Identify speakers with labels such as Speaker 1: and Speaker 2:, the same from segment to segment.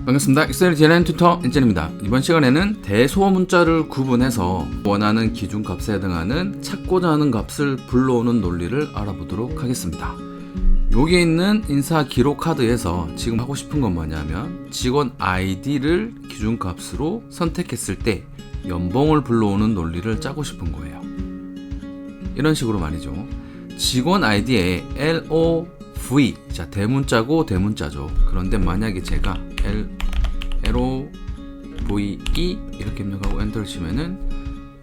Speaker 1: 반갑습니다. 엑셀 디자인 튜터 엔젤입니다. 이번 시간에는 대소문자를 구분해서 원하는 기준값에 해당하는 찾고자 하는 값을 불러오는 논리를 알아보도록 하겠습니다. 여기에 있는 인사 기록 카드에서 지금 하고 싶은 건 뭐냐면 직원 아이디를 기준값으로 선택했을 때 연봉을 불러오는 논리를 짜고 싶은 거예요. 이런 식으로 말이죠. 직원 아이디에 LOV, 자 대문자고 대문자죠. 그런데 만약에 제가 LOVE 이렇게 입력하고 엔터를 치면은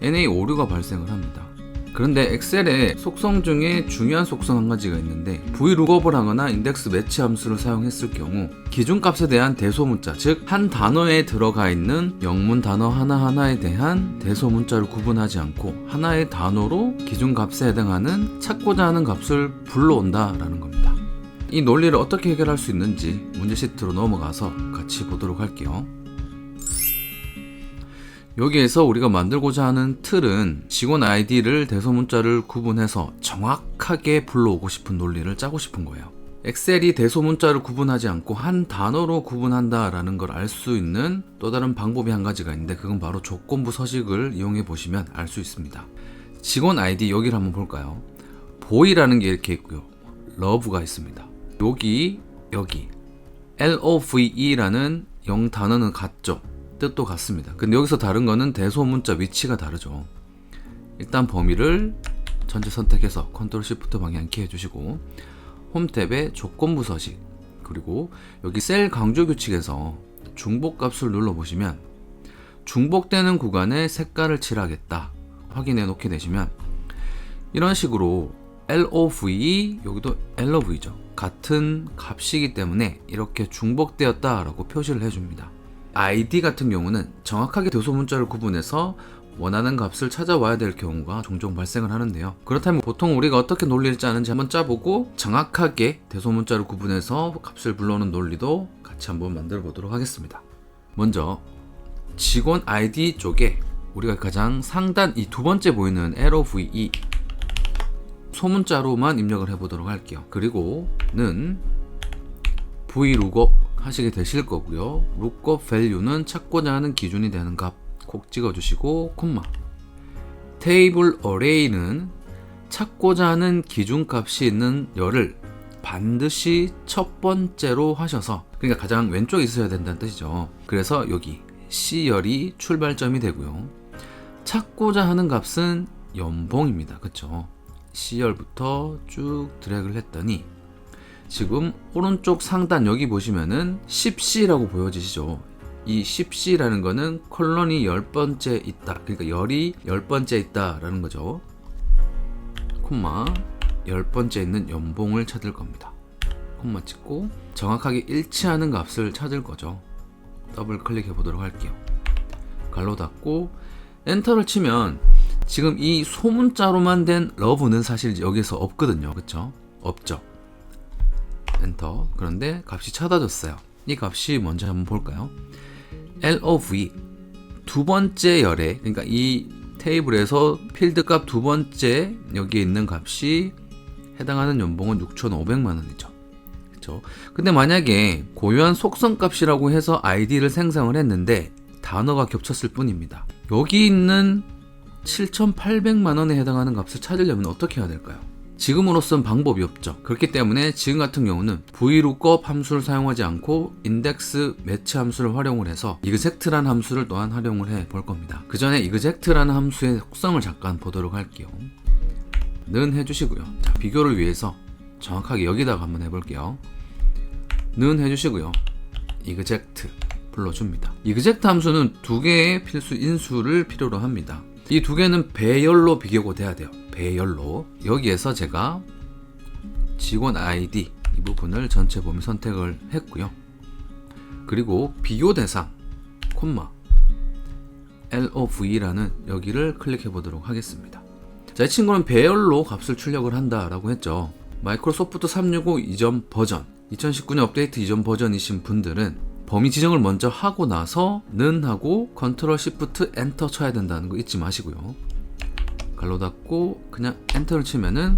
Speaker 1: NA 오류가 발생을 합니다. 그런데 엑셀의 속성 중에 중요한 속성 한 가지가 있는데 VLOOKUP을 하거나 인덱스 매치 함수를 사용했을 경우 기준값에 대한 대소문자, 즉 한 단어에 들어가 있는 영문 단어 하나하나에 대한 대소문자를 구분하지 않고 하나의 단어로 기준값에 해당하는 찾고자 하는 값을 불러온다 라는 겁니다. 이 논리를 어떻게 해결할 수 있는지 문제 시트로 넘어가서 같이 보도록 할게요. 여기에서 우리가 만들고자 하는 틀은 직원 아이디를 대소문자를 구분해서 정확하게 불러오고 싶은 논리를 짜고 싶은 거예요. 엑셀이 대소문자를 구분하지 않고 한 단어로 구분한다 라는 걸 알 수 있는 또 다른 방법이 한 가지가 있는데 그건 바로 조건부 서식을 이용해 보시면 알 수 있습니다. 직원 아이디 여기를 한번 볼까요? 보이라는 게 이렇게 있고요. 러브가 있습니다. 여기 LOVE라는 영 단어는 같죠? 뜻도 같습니다. 근데 여기서 다른 거는 대소문자 위치가 다르죠. 일단 범위를 전체 선택해서 컨트롤 시프트 방향키 해주시고 홈 탭에 조건부 서식 그리고 여기 셀 강조 규칙에서 중복값을 눌러보시면 중복되는 구간에 색깔을 칠하겠다 확인해 놓게 되시면 이런 식으로 LOV 여기도 LOV죠. 같은 값이기 때문에 이렇게 중복되었다 라고 표시를 해줍니다. ID 같은 경우는 정확하게 대소문자를 구분해서 원하는 값을 찾아와야 될 경우가 종종 발생을 하는데요. 그렇다면 보통 우리가 어떻게 논리를 짜는지 한번 짜보고 정확하게 대소문자를 구분해서 값을 불러오는 논리도 같이 한번 만들어 보도록 하겠습니다. 먼저 직원 ID 쪽에 우리가 가장 상단 이 두 번째 보이는 LOVE 소문자로만 입력을 해보도록 할게요. 그리고 는 VLOOKUP 하시게 되실 거고요. lookup value는 찾고자 하는 기준이 되는 값 콕 찍어주시고 콤마 테이블 어레이는 찾고자 하는 기준값이 있는 열을 반드시 첫 번째로 하셔서 그러니까 가장 왼쪽에 있어야 된다는 뜻이죠. 그래서 여기 C열이 출발점이 되고요. 찾고자 하는 값은 연봉입니다. 그쵸? C열부터 쭉 드래그를 했더니 지금 오른쪽 상단 여기 보시면은 10C라고 보여지시죠? 이 10C라는 거는 컬럼이 10번째 있다. 그러니까 열이 10번째 있다 라는 거죠. 콤마 10번째 있는 연봉을 찾을 겁니다. 콤마 찍고 정확하게 일치하는 값을 찾을 거죠. 더블 클릭해 보도록 할게요. 갈로 닫고 엔터를 치면 지금 이 소문자로만 된 러브는 사실 여기서 없거든요. 그쵸? 없죠. 엔터. 그런데 값이 찾아졌어요. 이 값이 뭔지 한번 볼까요? LOV 두 번째 열에 그러니까 이 테이블에서 필드 값 두 번째 여기에 있는 값이 해당하는 연봉은 6,500만 원이죠. 그렇죠? 근데 만약에 고유한 속성 값이라고 해서 아이디를 생성을 했는데 단어가 겹쳤을 뿐입니다. 여기 있는 7,800만 원에 해당하는 값을 찾으려면 어떻게 해야 될까요? 지금으로선 방법이 없죠. 그렇기 때문에 지금 같은 경우는 VLOOKUP 함수를 사용하지 않고 인덱스 매치 함수를 활용을 해서 EXACT라는 함수를 또한 활용을 해 볼 겁니다. 그 전에 EXACT라는 함수의 속성을 잠깐 보도록 할게요. 는 해주시고요. 자, 비교를 위해서 정확하게 여기다가 한번 해볼게요. 는 해주시고요. EXACT 불러줍니다. EXACT 함수는 두 개의 필수 인수를 필요로 합니다. 이 두 개는 배열로 비교가 돼야 돼요. 배열로. 여기에서 제가 직원 아이디 이 부분을 전체 범위 선택을 했고요. 그리고 비교 대상 콤마 LOV라는 여기를 클릭해 보도록 하겠습니다. 자, 이 친구는 배열로 값을 출력을 한다라고 했죠. 마이크로소프트 365 이전 버전 2019년 업데이트 이전 버전이신 분들은 범위 지정을 먼저 하고 나서 는 하고 컨트롤 시프트 엔터 쳐야 된다는 거 잊지 마시고요. 갈로 닫고 그냥 엔터를 치면은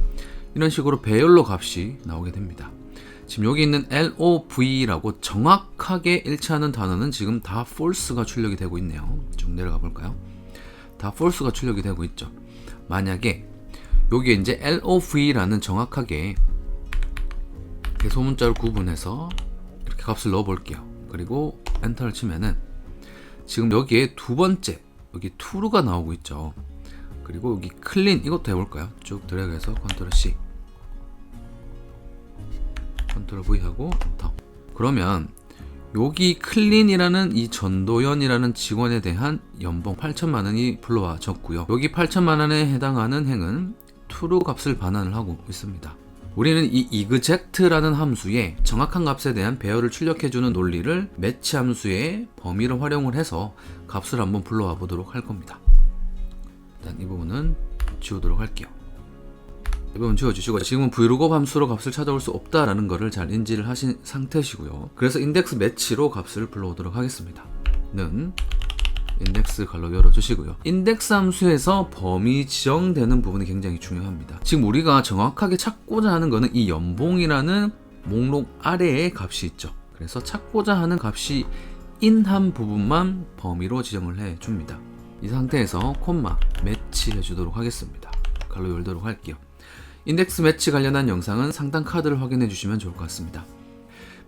Speaker 1: 이런 식으로 배열로 값이 나오게 됩니다. 지금 여기 있는 LOV라고 정확하게 일치하는 단어는 지금 다 false가 출력이 되고 있네요. 좀 내려가 볼까요? 다 false가 출력이 되고 있죠. 만약에 여기에 이제 LOV라는 정확하게 대소문자를 구분해서 이렇게 값을 넣어 볼게요. 그리고 엔터를 치면은 지금 여기에 두 번째 여기 true가 나오고 있죠. 그리고 여기 clean 이것도 해볼까요? 쭉 드래그해서 컨트롤 C 컨트롤 V 하고 엔터. 그러면 여기 클린이라는 이 전도연이라는 직원에 대한 연봉 8천만 원이 불러와졌고요. 여기 8천만 원에 해당하는 행은 true 값을 반환을 하고 있습니다. 우리는 이 exact라는 함수에 정확한 값에 대한 배열을 출력해주는 논리를 매치 함수의 범위를 활용을 해서 값을 한번 불러와 보도록 할 겁니다. 일단 이 부분은 지우도록 할게요. 이 부분 지워주시고, 지금은 vlookup 함수로 값을 찾아올 수 없다라는 것을 잘 인지를 하신 상태시고요. 그래서 인덱스 매치로 값을 불러오도록 하겠습니다. 는 인덱스 갈로 열어주시고요. 인덱스 함수에서 범위 지정되는 부분이 굉장히 중요합니다. 지금 우리가 정확하게 찾고자 하는 것은 이 연봉이라는 목록 아래에 값이 있죠. 그래서 찾고자 하는 값이 인한 부분만 범위로 지정을 해줍니다. 이 상태에서 콤마 매치 해주도록 하겠습니다. 갈로 열도록 할게요. 인덱스 매치 관련한 영상은 상단 카드를 확인해 주시면 좋을 것 같습니다.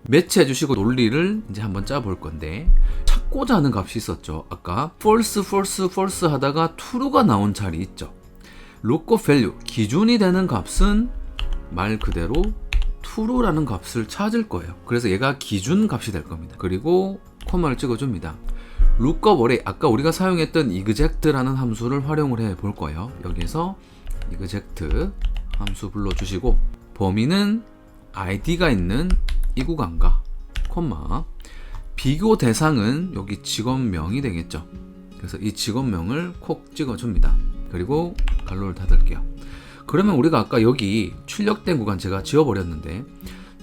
Speaker 1: 매치 해주시고 논리를 이제 한번 짜볼 건데, 찾고자 하는 값이 있었죠. 아까 false, false, false 하다가 true가 나온 자리 있죠. lookup value, 기준이 되는 값은 말 그대로 true라는 값을 찾을 거예요. 그래서 얘가 기준 값이 될 겁니다. 그리고 콤마를 찍어줍니다. lookup array, 아까 우리가 사용했던 exact라는 함수를 활용을 해 볼 거예요. 여기에서 exact 함수 불러주시고, 범위는 id가 있는 이 구간과 콤마 비교 대상은 여기 직원명이 되겠죠. 그래서 이 직원명을 콕 찍어줍니다. 그리고 갈로를 닫을게요. 그러면 우리가 아까 여기 출력된 구간 제가 지워버렸는데,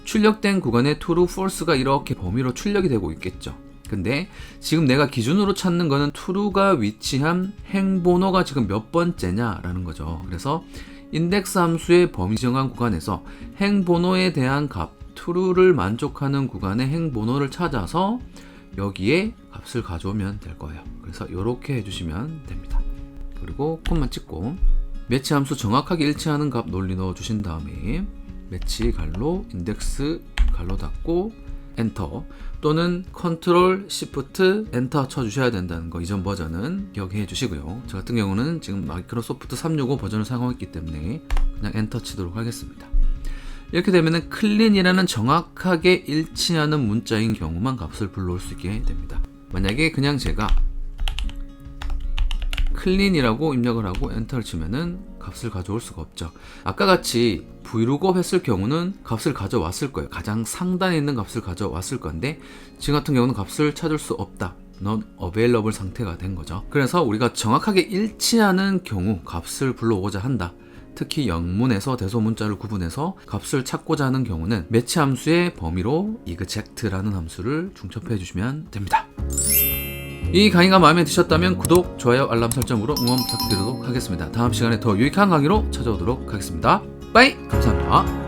Speaker 1: 출력된 구간에 true, false가 이렇게 범위로 출력이 되고 있겠죠. 근데 지금 내가 기준으로 찾는 거는 true가 위치한 행번호가 지금 몇 번째냐라는 거죠. 그래서 인덱스 함수의 범위 정한 구간에서 행번호에 대한 값 true를 만족하는 구간의 행번호를 찾아서 여기에 값을 가져오면 될 거예요. 그래서 이렇게 해주시면 됩니다. 그리고 콤마 찍고 매치 함수 정확하게 일치하는 값 논리 넣어 주신 다음에 매치 갈로 인덱스 갈로 닫고 엔터, 또는 컨트롤 시프트 엔터 쳐주셔야 된다는 거 이전 버전은 기억해 주시고요. 저 같은 경우는 지금 마이크로소프트 365 버전을 사용했기 때문에 그냥 엔터 치도록 하겠습니다. 이렇게 되면은 클린이라는 정확하게 일치하는 문자인 경우만 값을 불러올 수 있게 됩니다. 만약에 그냥 제가 클린이라고 입력을 하고 엔터를 치면은 값을 가져올 수가 없죠. 아까 같이 vlookup 했을 경우는 값을 가져왔을 거예요. 가장 상단에 있는 값을 가져왔을 건데, 지금 같은 경우는 값을 찾을 수 없다, not available 상태가 된 거죠. 그래서 우리가 정확하게 일치하는 경우 값을 불러오고자 한다, 특히 영문에서 대소문자를 구분해서 값을 찾고자 하는 경우는 매치 함수의 범위로 exact라는 함수를 중첩해 주시면 됩니다. 이 강의가 마음에 드셨다면 구독, 좋아요, 알람 설정으로 응원 부탁드리도록 하겠습니다. 다음 시간에 더 유익한 강의로 찾아오도록 하겠습니다. 빠이! 감사합니다.